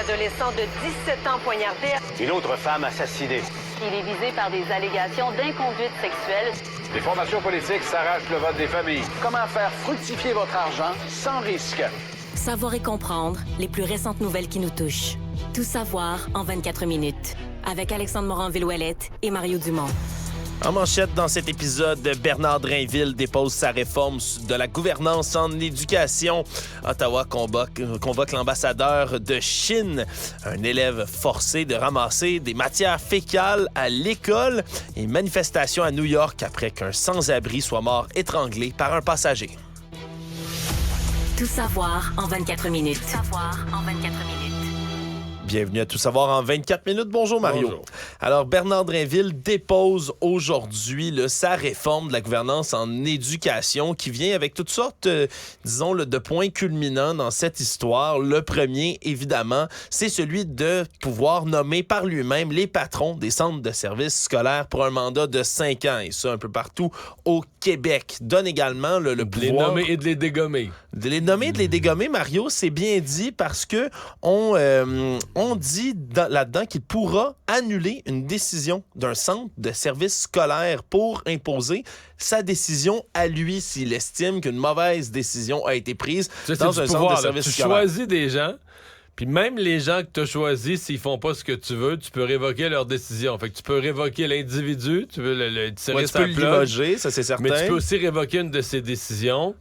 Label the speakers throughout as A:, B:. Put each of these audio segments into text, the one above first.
A: adolescent de 17 ans poignardé.
B: Une autre femme assassinée.
C: Il est visé par des allégations d'inconduite sexuelle.
D: Les formations politiques s'arrachent le vote des familles. Comment faire fructifier votre argent sans risque?
E: Savoir et comprendre les plus récentes nouvelles qui nous touchent. Tout savoir en 24 minutes. Avec Alexandre Morin-Villouellette et Mario Dumont.
F: En manchette, dans cet épisode, Bernard Drainville dépose sa réforme de la gouvernance en éducation. Ottawa convoque l'ambassadeur de Chine, un élève forcé de ramasser des matières fécales à l'école et manifestation à New York après qu'un sans-abri soit mort étranglé par un passager.
E: Tout savoir en 24 minutes. Tout savoir en 24 minutes.
F: Bienvenue à Tout savoir en 24 minutes. Bonjour Mario.
G: Bonjour.
F: Alors Bernard Drainville dépose aujourd'hui sa réforme de la gouvernance en éducation qui vient avec toutes sortes, disons, de points culminants dans cette histoire. Le premier, évidemment, c'est celui de pouvoir nommer par lui-même les patrons des centres de services scolaires pour un mandat de 5 ans, et ça un peu partout au Québec. Donne également le
G: De les
F: pouvoir...
G: nommer et de les dégommer.
F: De les nommer et de les dégommer, Mario, c'est bien dit parce que on dit là-dedans qu'il pourra annuler une décision d'un centre de service scolaire pour imposer sa décision à lui s'il estime qu'une mauvaise décision a été prise dans un centre de service
G: tu
F: scolaire.
G: choisis des gens, puis même les gens que tu as choisis, s'ils font pas ce que tu veux, tu peux révoquer leur décision. Fait que tu peux révoquer l'individu, tu veux le tirer
F: Ouais, tu
G: sa
F: peux le
G: plug,
F: limoger, ça c'est certain.
G: mais tu peux aussi révoquer une de ses décisions.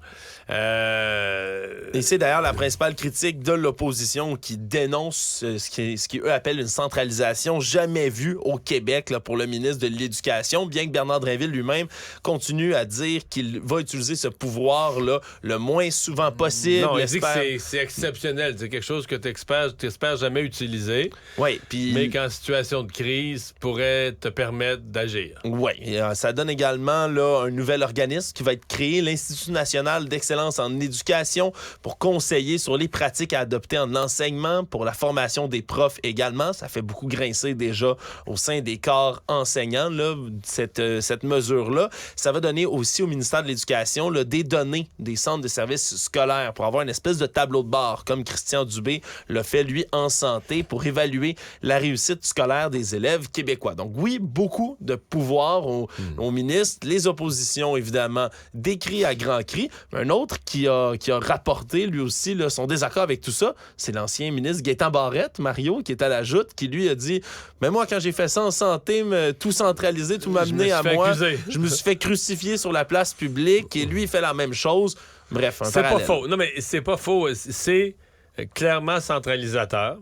F: Et c'est d'ailleurs la principale critique de l'opposition qui dénonce ce qui eux appellent une centralisation jamais vue au Québec là, pour le ministre de l'Éducation, bien que Bernard Drainville lui-même continue à dire qu'il va utiliser ce pouvoir-là le moins souvent possible.
G: Non, il dit que c'est exceptionnel. C'est quelque chose que tu espères jamais utiliser,
F: ouais,
G: mais qu'en situation de crise, pourrait te permettre d'agir.
F: Oui, ça donne également là, un nouvel organisme qui va être créé, l'Institut national d'excellence en éducation, pour conseiller sur les pratiques à adopter en enseignement, pour la formation des profs également. Ça fait beaucoup grincer déjà au sein des corps enseignants, là, cette mesure-là. Ça va donner aussi au ministère de l'Éducation là, des données des centres de services scolaires pour avoir une espèce de tableau de bord, comme Christian Dubé l'a fait, lui, en santé, pour évaluer la réussite scolaire des élèves québécois. Donc oui, beaucoup de pouvoir au ministre. Les oppositions, évidemment, décrient à grands cris. Un autre qui a rapporté, lui aussi, là, son désaccord avec tout ça, c'est l'ancien ministre Gaétan Barrette, Mario, qui est à la joute, qui lui a dit « Mais moi, quand j'ai fait ça en santé, tout centralisé, tout m'amener à moi, je me suis fait crucifier sur la place publique. » Et lui, il fait la même chose. Bref,
G: c'est pas faux. Non, mais c'est pas faux. C'est clairement centralisateur.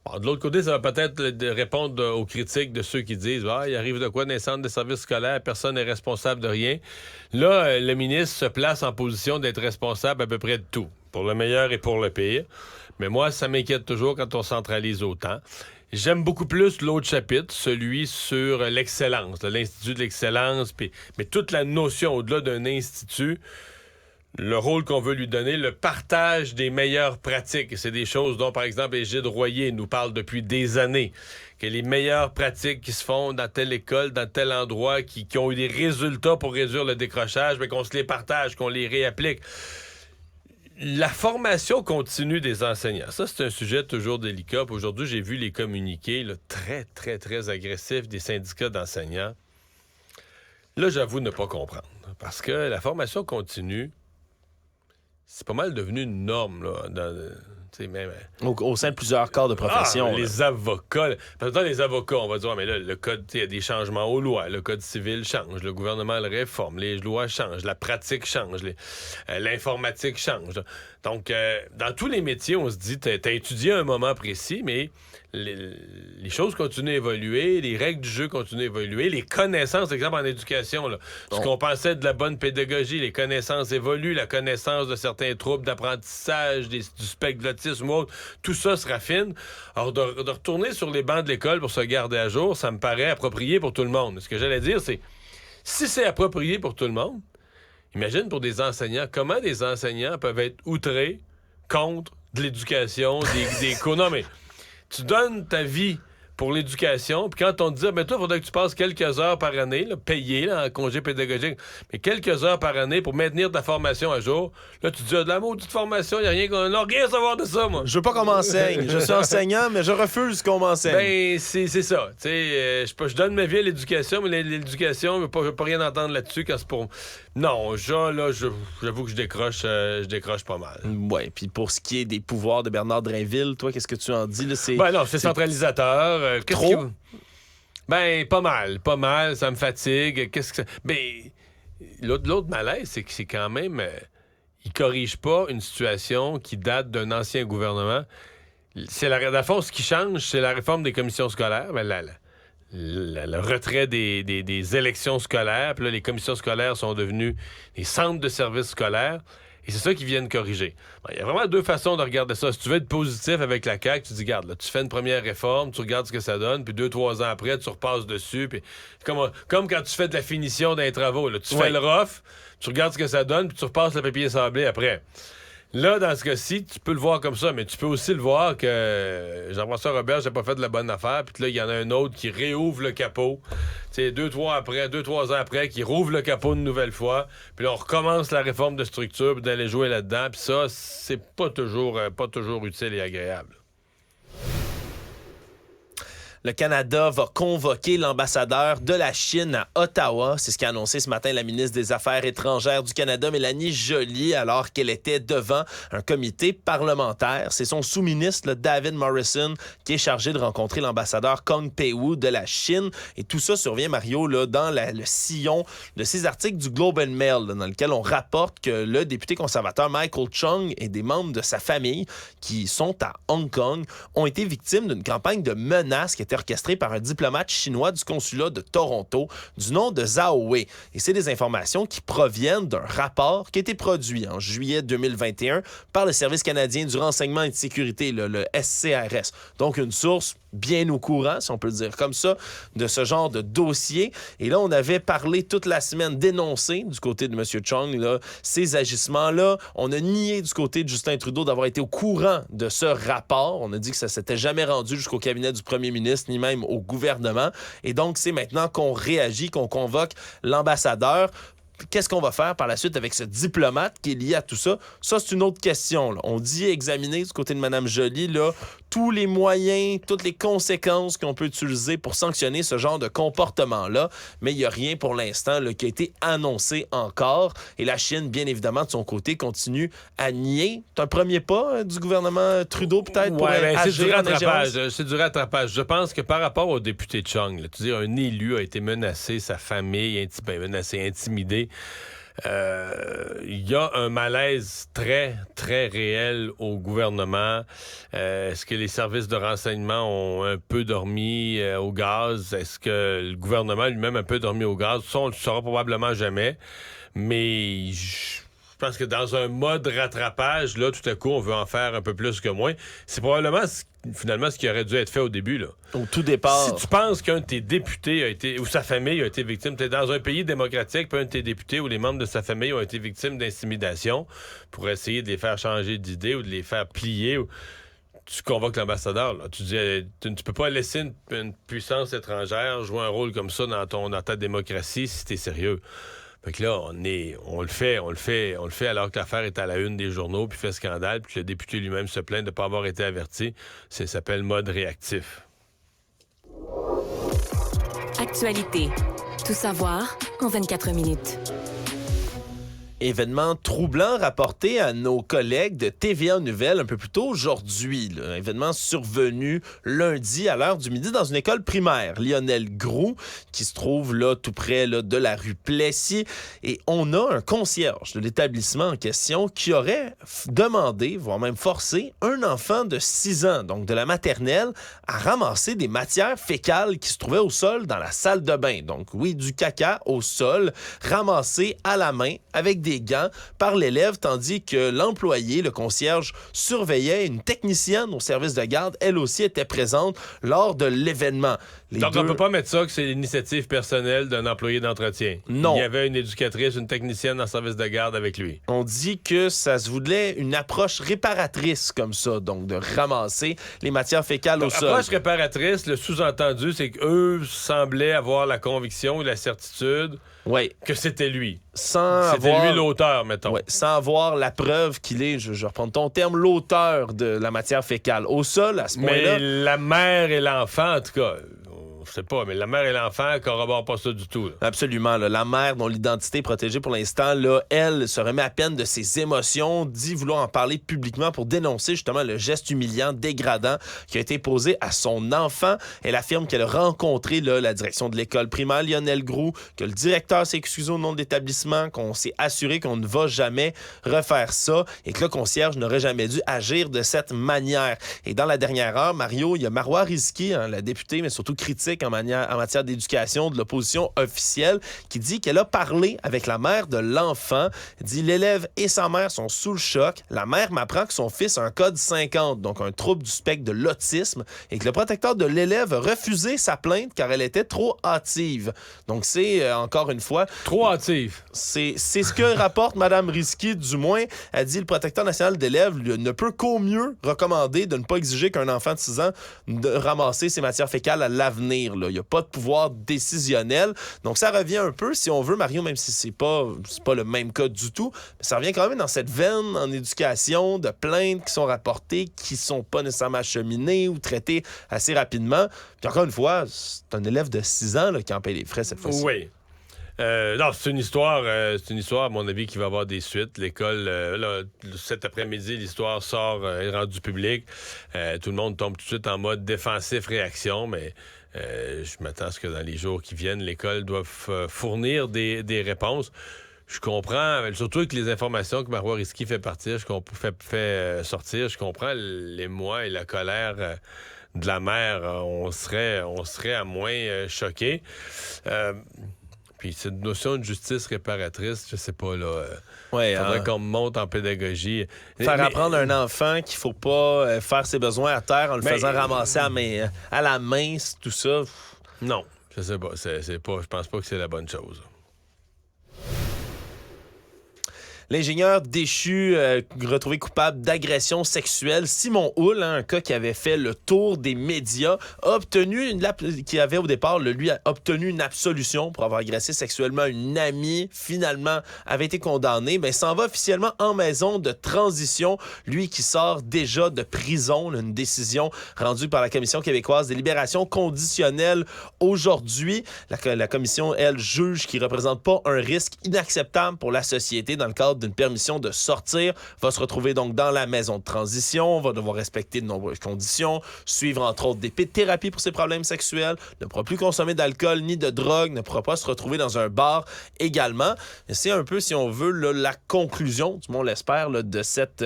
G: Bon, de l'autre côté, ça va peut-être répondre aux critiques de ceux qui disent « Ah, il arrive de quoi dans les centres de services scolaires, personne n'est responsable de rien. » Là, le ministre se place en position d'être responsable à peu près de tout, pour le meilleur et pour le pire. Mais moi, ça m'inquiète toujours quand on centralise autant. J'aime beaucoup plus l'autre chapitre, celui sur l'excellence, l'Institut de l'excellence, mais toute la notion au-delà d'un institut, le rôle qu'on veut lui donner, le partage des meilleures pratiques. C'est des choses dont, par exemple, Égide Royer nous parle depuis des années, que les meilleures pratiques qui se font dans telle école, dans tel endroit, qui ont eu des résultats pour réduire le décrochage, mais qu'on se les partage, qu'on les réapplique. La formation continue des enseignants, ça, c'est un sujet toujours délicat. Puis aujourd'hui, j'ai vu les communiqués là, très, très, très agressifs des syndicats d'enseignants. Là, j'avoue ne pas comprendre, parce que la formation continue, c'est pas mal devenu une norme, là, même,
F: au sein de plusieurs corps de profession.
G: Les avocats. Parce que dans les avocats, on va dire, mais là, le code, il y a des changements aux lois. Le code civil change, le gouvernement le réforme, les lois changent, la pratique change, l'informatique change. Donc, dans tous les métiers, on se dit, t'as étudié à un moment précis, mais les choses continuent à évoluer, les règles du jeu continuent à évoluer, les connaissances, par exemple en éducation, là, ce qu'on pensait de la bonne pédagogie, les connaissances évoluent, la connaissance de certains troubles d'apprentissage, du spectre de l'autisme ou autre, tout ça se raffine. Alors, de retourner sur les bancs de l'école pour se garder à jour, ça me paraît approprié pour tout le monde. Ce que j'allais dire, c'est, si c'est approprié pour tout le monde, imagine pour des enseignants, comment des enseignants peuvent être outrés contre de l'éducation, des cours. Non, mais tu donnes ta vie pour l'éducation. Puis quand on te dit, ben toi, il faudrait que tu passes quelques heures par année, là, payées là, en congé pédagogique, mais quelques heures par année pour maintenir ta formation à jour, là, tu te dis, de la maudite formation, il n'y a rien à savoir de ça, moi.
F: Je veux pas qu'on m'enseigne. Je suis enseignant, mais je refuse qu'on m'enseigne.
G: Ben, c'est ça. Tu sais, je donne ma vie à l'éducation, mais l'éducation, je veux pas rien entendre là-dessus quand c'est pour... Non, j'avoue que je décroche pas mal.
F: Ouais, puis pour ce qui est des pouvoirs de Bernard Drinville, toi, qu'est-ce que tu en dis? Là?
G: Ben non, c'est centralisateur.
F: Trop?
G: Ben, pas mal, ça me fatigue. Ben, l'autre malaise, c'est que c'est quand même... il corrige pas une situation qui date d'un ancien gouvernement. Dans le fond, ce qui change, c'est la réforme des commissions scolaires. Ben, le retrait des élections scolaires. Puis là, les commissions scolaires sont devenues des centres de services scolaires. Et c'est ça qu'ils viennent corriger. Il y a vraiment deux façons de regarder ça. Si tu veux être positif avec la CAQ, tu dis, regarde, là, tu fais une première réforme, tu regardes ce que ça donne, puis 2-3 ans après, tu repasses dessus. Puis comme quand tu fais de la finition d'un travaux. Là, tu fais le rough, tu regardes ce que ça donne, puis tu repasses le papier sablé après. Là, dans ce cas-ci, tu peux le voir comme ça, mais tu peux aussi le voir que Jean-François Robert n'a pas fait de la bonne affaire, puis là, il y en a un autre qui réouvre le capot. Tu sais, 2-3 ans après, qui rouvre le capot une nouvelle fois, puis là, on recommence la réforme de structure, puis d'aller jouer là-dedans, puis ça, c'est pas toujours utile et agréable.
F: Le Canada va convoquer l'ambassadeur de la Chine à Ottawa. C'est ce qu'a annoncé ce matin la ministre des Affaires étrangères du Canada, Mélanie Joly, alors qu'elle était devant un comité parlementaire. C'est son sous-ministre, David Morrison, qui est chargé de rencontrer l'ambassadeur Kong Pei-Wu de la Chine. Et tout ça survient, Mario, dans le sillon de ces articles du Globe and Mail, dans lequel on rapporte que le député conservateur Michael Chung et des membres de sa famille qui sont à Hong Kong ont été victimes d'une campagne de menaces qui était orchestré par un diplomate chinois du consulat de Toronto du nom de Zhao Wei. Et c'est des informations qui proviennent d'un rapport qui a été produit en juillet 2021 par le Service canadien du renseignement et de sécurité, le SCRS. Donc une source bien au courant, si on peut le dire comme ça, de ce genre de dossier. Et là, on avait parlé toute la semaine, dénoncé du côté de M. Chung, là, ces agissements-là. On a nié du côté de Justin Trudeau d'avoir été au courant de ce rapport. On a dit que ça s'était jamais rendu jusqu'au cabinet du premier ministre, ni même au gouvernement. Et donc, c'est maintenant qu'on réagit, qu'on convoque l'ambassadeur. Qu'est-ce qu'on va faire par la suite avec ce diplomate qui est lié à tout ça? Ça, c'est une autre question. Là. On dit examiner du côté de Mme Joly là, tous les moyens, toutes les conséquences qu'on peut utiliser pour sanctionner ce genre de comportement-là, mais il n'y a rien pour l'instant là, qui a été annoncé encore. Et la Chine, bien évidemment, de son côté, continue à nier. C'est un premier pas du gouvernement Trudeau, peut-être, pour agir
G: c'est du
F: en
G: rattrapage.
F: ingérence?
G: C'est du rattrapage. Je pense que par rapport au député Chung, là, tu dis, un élu a été menacé, sa famille menacé, intimidé. Il y a un malaise très, très réel au gouvernement. Est-ce que les services de renseignement ont un peu dormi au gaz? Est-ce que le gouvernement lui-même a un peu dormi au gaz? Ça, on le saura probablement jamais. Mais je pense que dans un mode rattrapage, là, tout à coup, on veut en faire un peu plus que moins. C'est probablement finalement ce qui aurait dû être fait au début, là.
F: Au tout départ.
G: Si tu penses qu'un de tes députés a été, ou sa famille a été victime, t'es dans un pays démocratique, puis un de tes députés ou les membres de sa famille ont été victimes d'intimidation pour essayer de les faire changer d'idée ou de les faire plier, tu convoques l'ambassadeur, là. Tu dis, tu peux pas laisser une puissance étrangère jouer un rôle comme ça dans ta démocratie si t'es sérieux. Fait que là, on le fait alors que l'affaire est à la une des journaux, puis fait scandale, puis que le député lui-même se plaint de ne pas avoir été averti. Ça s'appelle mode réactif.
E: Actualité. Tout savoir en 24 minutes.
F: Événement troublant rapporté à nos collègues de TVA Nouvelles un peu plus tôt aujourd'hui. Là. Un événement survenu lundi à l'heure du midi dans une école primaire. Lionel Groulx, qui se trouve là tout près là, de la rue Plessis. Et on a un concierge de l'établissement en question qui aurait demandé, voire même forcé, un enfant de 6 ans, donc de la maternelle, à ramasser des matières fécales qui se trouvaient au sol dans la salle de bain. Donc oui, du caca au sol, ramassé à la main avec des des gants par l'élève, tandis que l'employé, le concierge, surveillait une technicienne au service de garde. Elle aussi était présente lors de l'événement.
G: Donc, on ne peut pas mettre ça que c'est l'initiative personnelle d'un employé d'entretien.
F: Non.
G: Il y avait une éducatrice, une technicienne en service de garde avec lui.
F: On dit que ça se voulait une approche réparatrice comme ça, donc de ramasser les matières fécales au sol.
G: Approche réparatrice, le sous-entendu, c'est qu'eux semblaient avoir la conviction et la certitude que c'était lui. C'était lui l'auteur, mettons.
F: Ouais, sans avoir la preuve qu'il est, je reprends ton terme, l'auteur de la matière fécale. Au sol, à ce point-là...
G: Mais la mère et l'enfant, en tout cas... Je sais pas, mais la mère et l'enfant corroborent pas ça du tout. Là.
F: Absolument. Là. La mère, dont l'identité est protégée pour l'instant, là, elle se remet à peine de ses émotions, dit vouloir en parler publiquement pour dénoncer justement le geste humiliant, dégradant qui a été posé à son enfant. Elle affirme qu'elle a rencontré là, la direction de l'école primaire, Lionel Groux, que le directeur s'est excusé au nom de l'établissement, qu'on s'est assuré qu'on ne va jamais refaire ça et que le concierge n'aurait jamais dû agir de cette manière. Et dans la dernière heure, Mario, il y a Marois Risky, la députée, mais surtout critique en matière d'éducation de l'opposition officielle, qui dit qu'elle a parlé avec la mère de l'enfant. Elle dit l'élève et sa mère sont sous le choc. La mère m'apprend que son fils a un code 50, donc un trouble du spectre de l'autisme, et que le protecteur de l'élève a refusé sa plainte car elle était trop hâtive. Donc c'est, encore une fois...
G: Trop hâtive.
F: C'est ce que rapporte Mme Risky, du moins. Elle dit le protecteur national d'élèves ne peut qu'au mieux recommander de ne pas exiger qu'un enfant de 6 ans de ramasser ses matières fécales à l'avenir. Il n'y a pas de pouvoir décisionnel. Donc, ça revient un peu, si on veut, Mario, même si c'est pas le même cas du tout, mais ça revient quand même dans cette veine en éducation de plaintes qui sont rapportées, qui sont pas nécessairement acheminées ou traitées assez rapidement. Puis encore une fois, c'est un élève de 6 ans là, qui en paye les frais cette fois-ci.
G: Oui. Non, c'est une histoire, à mon avis, qui va avoir des suites. L'école, là, cet après-midi, l'histoire sort, est rendue publique. Tout le monde tombe tout de suite en mode défensif-réaction, mais je m'attends à ce que dans les jours qui viennent, l'école doive fournir des réponses. Je comprends, surtout avec les informations que Marois Risky fait sortir, je comprends l'émoi et la colère de la mère. On serait à moins choqués. Puis cette notion de justice réparatrice, je sais pas, là... faudrait qu'on monte en pédagogie.
F: Faire apprendre à un enfant qu'il faut pas faire ses besoins à terre en le faisant ramasser à la main, tout ça...
G: Non, je sais pas. Je pense pas que c'est la bonne chose.
F: L'ingénieur déchu retrouvé coupable d'agression sexuelle, Simon Houle, un cas qui avait fait le tour des médias, qui avait au départ, lui, a obtenu une absolution pour avoir agressé sexuellement une amie, finalement avait été condamné, mais s'en va officiellement en maison de transition, lui qui sort déjà de prison, une décision rendue par la Commission québécoise des libérations conditionnelles aujourd'hui. La commission, elle, juge qu'il ne représente pas un risque inacceptable pour la société dans le cadre d'une permission de sortir, va se retrouver donc dans la maison de transition, va devoir respecter de nombreuses conditions, suivre entre autres des thérapies pour ses problèmes sexuels, ne pourra plus consommer d'alcool ni de drogue, ne pourra pas se retrouver dans un bar également. Et c'est un peu, si on veut, là, la conclusion, du moins on l'espère, là, de cette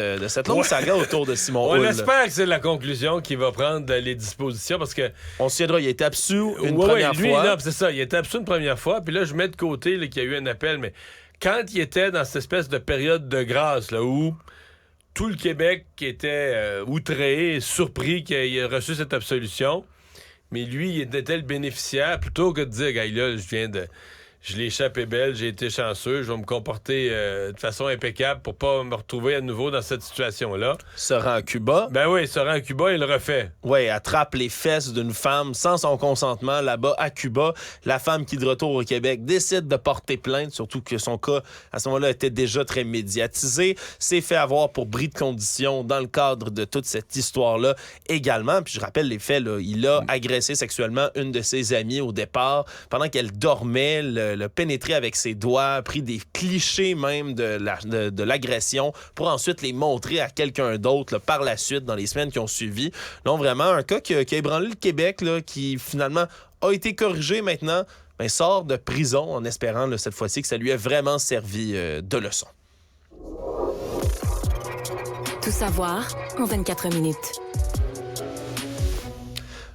F: longue saga autour de Simon Houle.
G: On espère que c'est la conclusion qui va prendre les dispositions, parce que...
F: On se souviendra, il a été absous une première fois.
G: Non, c'est ça, il a été absous une première fois, puis là, je mets de côté là, qu'il y a eu un appel, mais quand il était dans cette espèce de période de grâce, là, où tout le Québec était outré, surpris qu'il ait reçu cette absolution, mais lui, il était le bénéficiaire, plutôt que de dire, hey, là, je l'ai échappé belle, j'ai été chanceux, je vais me comporter de façon impeccable pour pas me retrouver à nouveau dans cette situation-là.
F: Se rend à Cuba.
G: Ben oui, se rend à Cuba, il le refait.
F: Oui, attrape les fesses d'une femme sans son consentement là-bas à Cuba. La femme qui, de retour au Québec, décide de porter plainte, surtout que son cas, à ce moment-là, était déjà très médiatisé. S'est fait avoir pour bris de condition dans le cadre de toute cette histoire-là également. Puis je rappelle les faits, là, il a agressé sexuellement une de ses amies au départ. Pendant qu'elle dormait, le pénétré avec ses doigts, pris des clichés même de l'agression pour ensuite les montrer à quelqu'un d'autre là, par la suite dans les semaines qui ont suivi. Donc vraiment un cas qui a ébranlé le Québec, là, qui finalement a été corrigé maintenant, mais sort de prison en espérant là, cette fois-ci que ça lui ait vraiment servi de leçon.
E: Tout savoir en 24 minutes.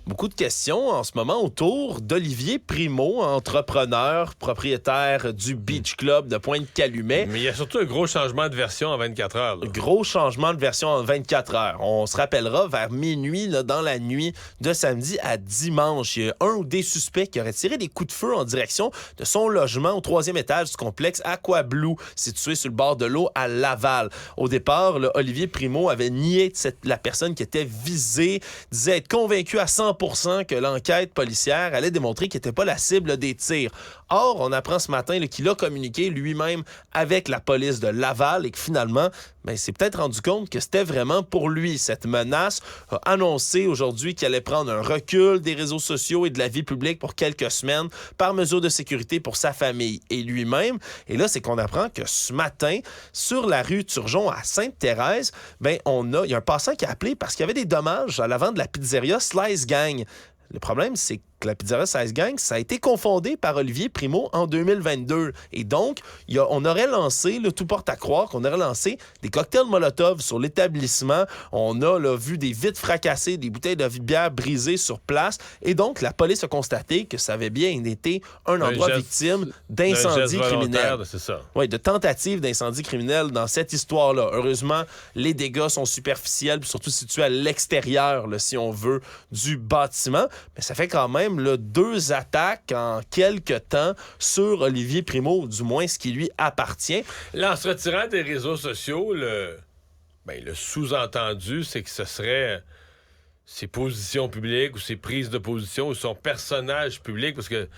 F: beaucoup de questions en ce moment autour d'Olivier Primo, entrepreneur, propriétaire du Beach Club de Pointe-Calumet.
G: Mais il y a surtout un gros changement de version en 24 heures. Là.
F: Gros changement de version en 24 heures. On se rappellera, vers minuit, là, dans la nuit de samedi à dimanche, il y a un ou des suspects qui auraient tiré des coups de feu en direction de son logement au 3e étage du complexe Aqua Blue, situé sur le bord de l'eau à Laval. Au départ, là, Olivier Primo avait nié la personne qui était visée, disait être convaincu à 100% que l'enquête policière allait démontrer qu'il n'était pas la cible des tirs. Or, on apprend ce matin là, qu'il a communiqué lui-même avec la police de Laval et que finalement, il s'est peut-être rendu compte que c'était vraiment pour lui. Cette menace a annoncé aujourd'hui qu'il allait prendre un recul des réseaux sociaux et de la vie publique pour quelques semaines par mesure de sécurité pour sa famille et lui-même. Et là, c'est qu'on apprend que ce matin, sur la rue Turgeon à Sainte-Thérèse, il y a un passant qui a appelé parce qu'il y avait des dommages à l'avant de la pizzeria Slice Gang. Le problème, c'est que la pizzeria Slice Gang, ça a été confondé par Olivier Primo en 2022. Et donc, on aurait lancé, tout porte à croire qu'on aurait lancé des cocktails Molotov sur l'établissement. On a là, vu des vitres fracassées, des bouteilles de bière brisées sur place. Et donc, la police a constaté que ça avait bien été un endroit victime d'incendie criminel.
G: C'est ça.
F: Oui, de tentative d'incendie criminel dans cette histoire-là. Heureusement, les dégâts sont superficiels, puis surtout situés à l'extérieur, là, si on veut, du bâtiment. Mais ça fait quand même 2 attaques en quelques temps sur Olivier Primo, du moins ce qui lui appartient.
G: Là, en se retirant des réseaux sociaux, le sous-entendu, c'est que ce serait ses positions publiques ou ses prises de position ou son personnage public, parce que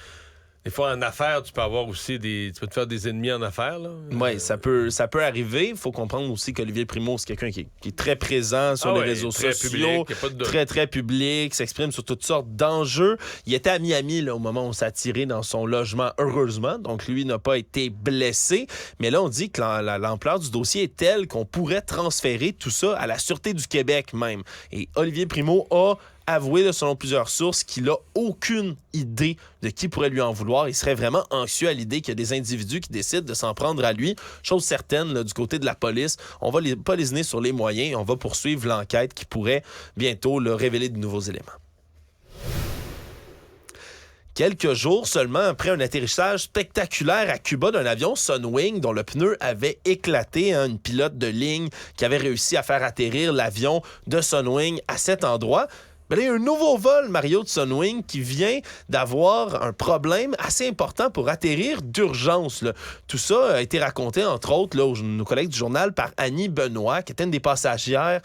G: des fois, en affaires, tu peux avoir aussi tu peux te faire des ennemis en affaires, là.
F: Oui, ça peut arriver. Il faut comprendre aussi qu'Olivier Primo, c'est quelqu'un qui est très présent sur les réseaux sociaux, très, très public, s'exprime sur toutes sortes d'enjeux. Il était à Miami là, au moment où on s'est tiré dans son logement, heureusement. Donc, lui n'a pas été blessé. Mais là, on dit que l'ampleur du dossier est telle qu'on pourrait transférer tout ça à la Sûreté du Québec même. Et Olivier Primo a avoué, selon plusieurs sources, qu'il n'a aucune idée de qui pourrait lui en vouloir. Il serait vraiment anxieux à l'idée qu'il y a des individus qui décident de s'en prendre à lui. Chose certaine, là, du côté de la police, on va pas lésiner sur les moyens. On va poursuivre l'enquête qui pourrait bientôt révéler de nouveaux éléments. Quelques jours seulement après un atterrissage spectaculaire à Cuba d'un avion Sunwing dont le pneu avait éclaté, une pilote de ligne qui avait réussi à faire atterrir l'avion de Sunwing à cet endroit. Mais là, il y a un nouveau vol, Mario, de Sunwing qui vient d'avoir un problème assez important pour atterrir d'urgence. Là. Tout ça a été raconté, entre autres, là, nos collègues du journal par Annie Benoît, qui était une passagère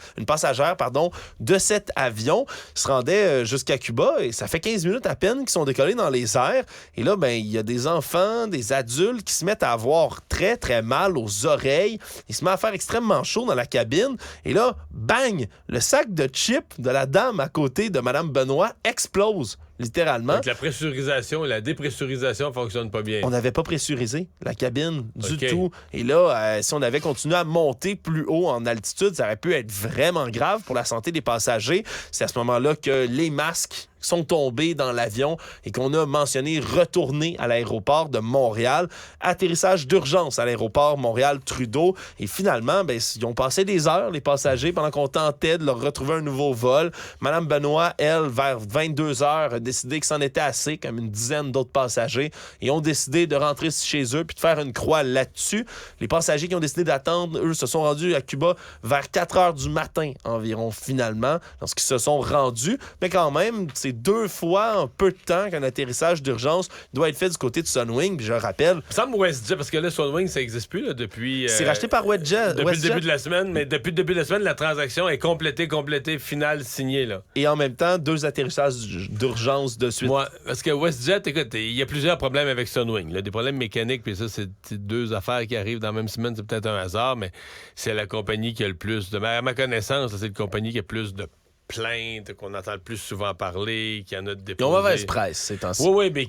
F: de cet avion. Ils se rendaient jusqu'à Cuba et ça fait 15 minutes à peine qu'ils sont décollés dans les airs. Et là, il y a des enfants, des adultes qui se mettent à avoir très, très mal aux oreilles. Ils se mettent à faire extrêmement chaud dans la cabine. Et là, bang! Le sac de chips de la dame à côté de Mme Benoît explose, littéralement.
G: Donc la pressurisation et la dépressurisation ne fonctionnent pas bien.
F: On n'avait pas pressurisé la cabine du tout. Et là, si on avait continué à monter plus haut en altitude, ça aurait pu être vraiment grave pour la santé des passagers. C'est à ce moment-là que les masques sont tombés dans l'avion et qu'on a mentionné retourner à l'aéroport de Montréal. Atterrissage d'urgence à l'aéroport Montréal-Trudeau. Et finalement, ils ont passé des heures, les passagers, pendant qu'on tentait de leur retrouver un nouveau vol. Mme Benoît, elle, vers 22 heures, a décidé que c'en était assez, comme une dizaine d'autres passagers, et ont décidé de rentrer chez eux puis de faire une croix là-dessus. Les passagers qui ont décidé d'attendre, eux, se sont rendus à Cuba vers 4 heures du matin environ, finalement, lorsqu'ils se sont rendus. Mais quand même, c'est 2 fois en peu de temps qu'un atterrissage d'urgence doit être fait du côté de Sunwing. Puis je rappelle...
G: Il me semble WestJet, parce que là, Sunwing, ça n'existe plus là, depuis...
F: c'est racheté par WestJet.
G: Depuis le début de la semaine, mais depuis le début de la semaine, la transaction est complétée, finale, signée. Là.
F: Et en même temps, 2 atterrissages d'urgence de suite.
G: Moi, parce que WestJet, écoute, il y a plusieurs problèmes avec Sunwing. Là, des problèmes mécaniques, puis ça, c'est 2 affaires qui arrivent dans la même semaine. C'est peut-être un hasard, mais c'est la compagnie qui a le plus de... À ma connaissance, là, c'est la compagnie qui a plus de plaintes, qu'on entend le plus souvent parler, qui en a déposé.
F: Ils ont mauvaise presse, ces temps-ci.
G: Oui, mais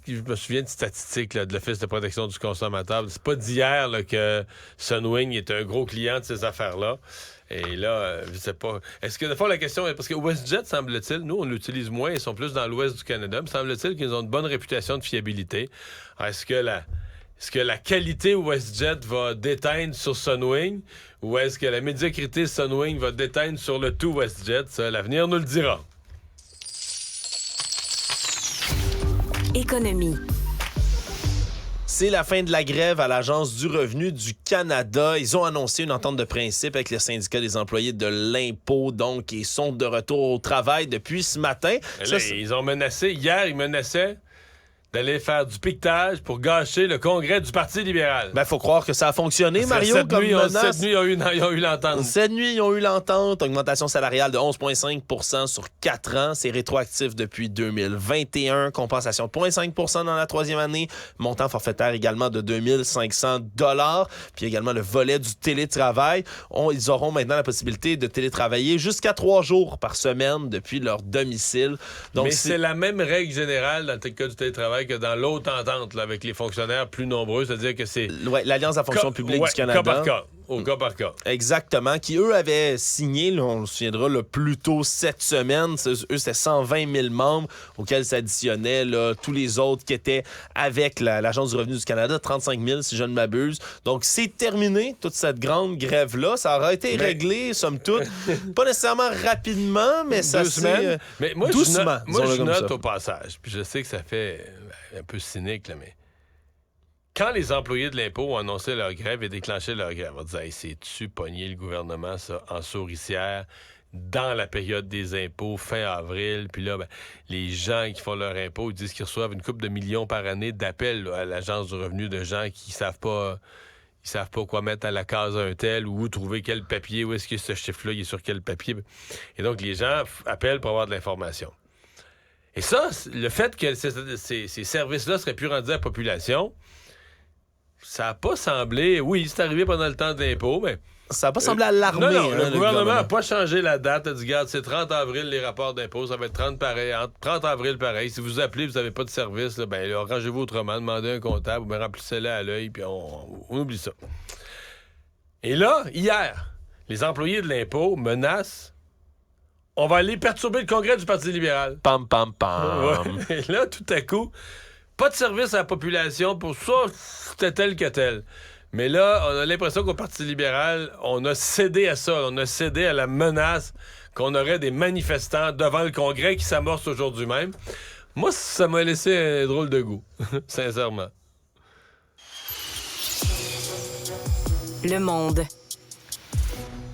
G: je me souviens de statistiques là, de l'Office de protection du consommateur. C'est pas d'hier là, que Sunwing est un gros client de ces affaires-là. Et là, je sais pas. Est-ce que, de fois, la question est... Parce que WestJet, semble-t-il, nous, on l'utilise moins, ils sont plus dans l'ouest du Canada, mais semble-t-il qu'ils ont une bonne réputation de fiabilité. Alors, est-ce que la qualité WestJet va déteindre sur Sunwing ou est-ce que la médiocrité Sunwing va déteindre sur le tout WestJet? Ça, l'avenir nous le dira.
E: économie.
F: C'est la fin de la grève à l'Agence du revenu du Canada. Ils ont annoncé une entente de principe avec le syndicat des employés de l'impôt, donc, ils sont de retour au travail depuis ce matin.
G: Là, ils ont menacé, hier, ils menaçaient d'aller faire du piquetage pour gâcher le congrès du Parti libéral.
F: Ben, faut croire que ça a fonctionné, Mario,
G: Cette
F: comme
G: nuit,
F: menace.
G: Cette nuit, ils ont eu l'entente.
F: Cette nuit, ils ont eu l'entente. Augmentation salariale de 11,5 % sur 4 ans. C'est rétroactif depuis 2021. Compensation de 0,5 % dans la troisième année. Montant forfaitaire également de 2 500 $. Puis également le volet du télétravail. Ils auront maintenant la possibilité de télétravailler jusqu'à 3 jours par semaine depuis leur domicile. Donc,
G: mais c'est la même règle générale dans le cas du télétravail que dans l'autre entente là, avec les fonctionnaires plus nombreux, c'est-à-dire que c'est...
F: Ouais, l'Alliance de la fonction publique du Canada.
G: Cas par cas. Au cas par cas.
F: Exactement, qui eux avaient signé, là, on se souviendra, le plus tôt cette semaine. Eux, c'était 120 000 membres auxquels s'additionnaient là, tous les autres qui étaient avec l'Agence du revenu du Canada, 35 000 si je ne m'abuse. Donc, c'est terminé, toute cette grande grève-là. Ça aura été réglé, somme toute, pas nécessairement rapidement, mais ça s'est...
G: Mais moi,
F: doucement,
G: je note au passage, puis je sais que ça fait un peu cynique, là, mais... Quand les employés de l'impôt ont annoncé leur grève et déclenché leur grève, on disait hey, c'est-tu pogné le gouvernement, ça, en souricière, dans la période des impôts, fin avril, puis là, ben, les gens qui font leur impôt, ils disent qu'ils reçoivent une couple de millions par année d'appels là, à l'Agence du revenu de gens qui savent pas quoi mettre à la case un tel ou où trouver quel papier, où est-ce que ce chiffre-là, il est sur quel papier. Et donc, les gens appellent pour avoir de l'information. Et ça, le fait que ces services-là seraient plus rendus à la population, ça n'a pas semblé... Oui, c'est arrivé pendant le temps de l'impôt, mais...
F: Ça n'a pas semblé alarmer.
G: Non, le gouvernement n'a pas changé la date. Il a dit, regarde, c'est 30 avril, les rapports d'impôt. Ça va être 30 avril, pareil. Si vous appelez, vous n'avez pas de service, là, ben, là, arrangez-vous autrement. Demandez un comptable, ben, remplissez-le à l'œil, puis on oublie ça. Et là, hier, les employés de l'impôt menacent. On va aller perturber le congrès du Parti libéral.
F: Pam, pam, pam.
G: Ouais. Et là, tout à coup... Pas de service à la population, pour ça, c'était tel que tel. Mais là, on a l'impression qu'au Parti libéral, on a cédé à ça. On a cédé à la menace qu'on aurait des manifestants devant le Congrès qui s'amorce aujourd'hui même. Moi, ça m'a laissé un drôle de goût, sincèrement.
E: Le Monde.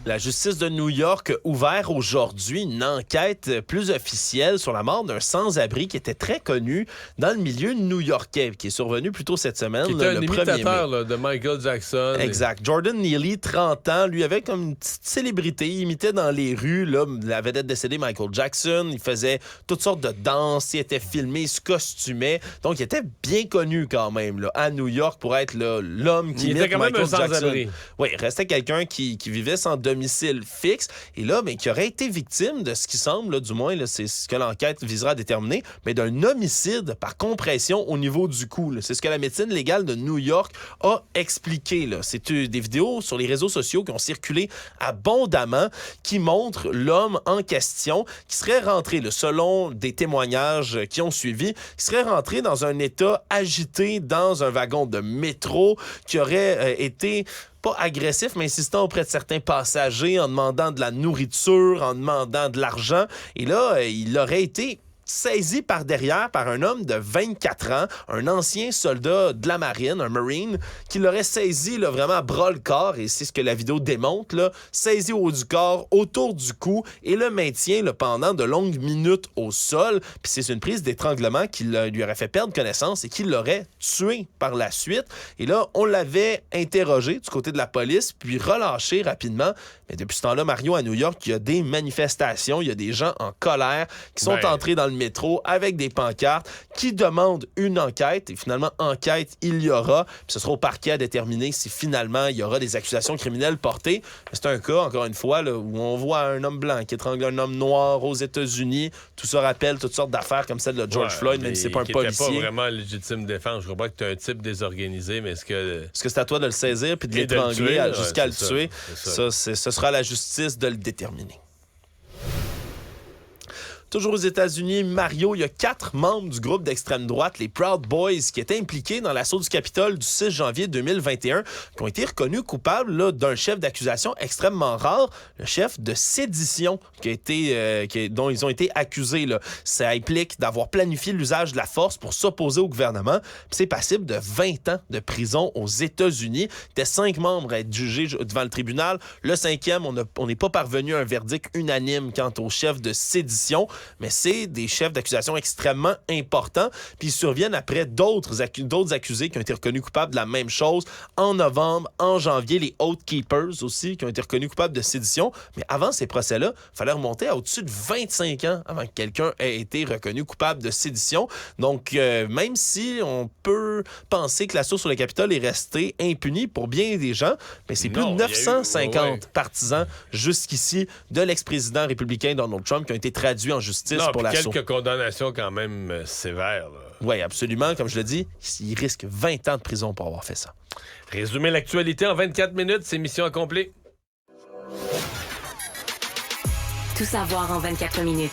F: La justice de New York a ouvert aujourd'hui une enquête plus officielle sur la mort d'un sans-abri qui était très connu dans le milieu new-yorkais, qui est survenu plus tôt cette semaine.
G: Qui était un
F: le
G: imitateur là, de Michael Jackson.
F: Exact. Jordan Neely, 30 ans, lui avait comme une petite célébrité. Il imitait dans les rues là, la vedette décédée Michael Jackson. Il faisait toutes sortes de danses. Il était filmé, il se costumait. Donc, il était bien connu quand même là, à New York pour être là, l'homme qui imite Michael Jackson. Sans-abri. Oui, il restait quelqu'un qui vivait sans domicile fixe et là, ben, qui aurait été victime de ce qui semble, là, du moins, là, c'est ce que l'enquête visera à déterminer, mais d'un homicide par compression au niveau du cou. Là. C'est ce que la médecine légale de New York a expliqué. Là. C'est des vidéos sur les réseaux sociaux qui ont circulé abondamment qui montrent l'homme en question qui serait rentré, là, selon des témoignages qui ont suivi, qui serait rentré dans un état agité dans un wagon de métro, qui aurait été pas agressif, mais insistant auprès de certains passagers en demandant de la nourriture, en demandant de l'argent. Et là, il aurait été saisi par derrière par un homme de 24 ans, un ancien soldat de la marine, un marine, qui l'aurait saisi là, vraiment à bras-le-corps, et c'est ce que la vidéo démontre, là, saisi au haut du corps, autour du cou, et le maintient là, pendant de longues minutes au sol. Puis c'est une prise d'étranglement qui lui aurait fait perdre connaissance et qui l'aurait tué par la suite. Et là, on l'avait interrogé du côté de la police, puis relâché rapidement. Mais depuis ce temps-là, Mario, à New York, il y a des manifestations, il y a des gens en colère qui sont entrés dans le métro avec des pancartes qui demandent une enquête. Et finalement, enquête, il y aura. Puis ce sera au parquet à déterminer si finalement il y aura des accusations criminelles portées. Mais c'est un cas, encore une fois, là, où on voit un homme blanc qui étrangle un homme noir aux États-Unis. Tout ça rappelle toutes sortes d'affaires comme celle de George Floyd, même si c'est pas un policier.
G: C'était pas vraiment légitime défense. Je crois pas que tu es un type désorganisé, mais est-ce que
F: c'est à toi de le saisir puis de l'étrangler jusqu'à le tuer? Ce sera à la justice de le déterminer. Toujours aux États-Unis, Mario, il y a 4 membres du groupe d'extrême droite, les Proud Boys, qui étaient impliqués dans l'assaut du Capitole du 6 janvier 2021, qui ont été reconnus coupables là, d'un chef d'accusation extrêmement rare, le chef de sédition dont ils ont été accusés. Là. Ça implique d'avoir planifié l'usage de la force pour s'opposer au gouvernement. Puis c'est passible de 20 ans de prison aux États-Unis. Il y a 5 membres à être jugés devant le tribunal. Le 5e, on n'est pas parvenu à un verdict unanime quant au chef de sédition, mais c'est des chefs d'accusation extrêmement importants. Puis ils surviennent après d'autres accusés qui ont été reconnus coupables de la même chose en novembre, en janvier, les Oath Keepers aussi, qui ont été reconnus coupables de sédition. Mais avant ces procès-là, il fallait remonter à au-dessus de 25 ans avant que quelqu'un ait été reconnu coupable de sédition. Donc, même si on peut penser que l'assaut sur le Capitole est resté impuni pour bien des gens, mais c'est plus de 950 partisans jusqu'ici de l'ex-président républicain Donald Trump qui ont été traduits en justice pour l'assaut.
G: Quelques condamnations quand même sévères.
F: Oui, absolument. Comme je le dis, il risque 20 ans de prison pour avoir fait ça.
G: Résumer l'actualité en 24 minutes, c'est mission accomplie.
E: Tout savoir en 24 minutes.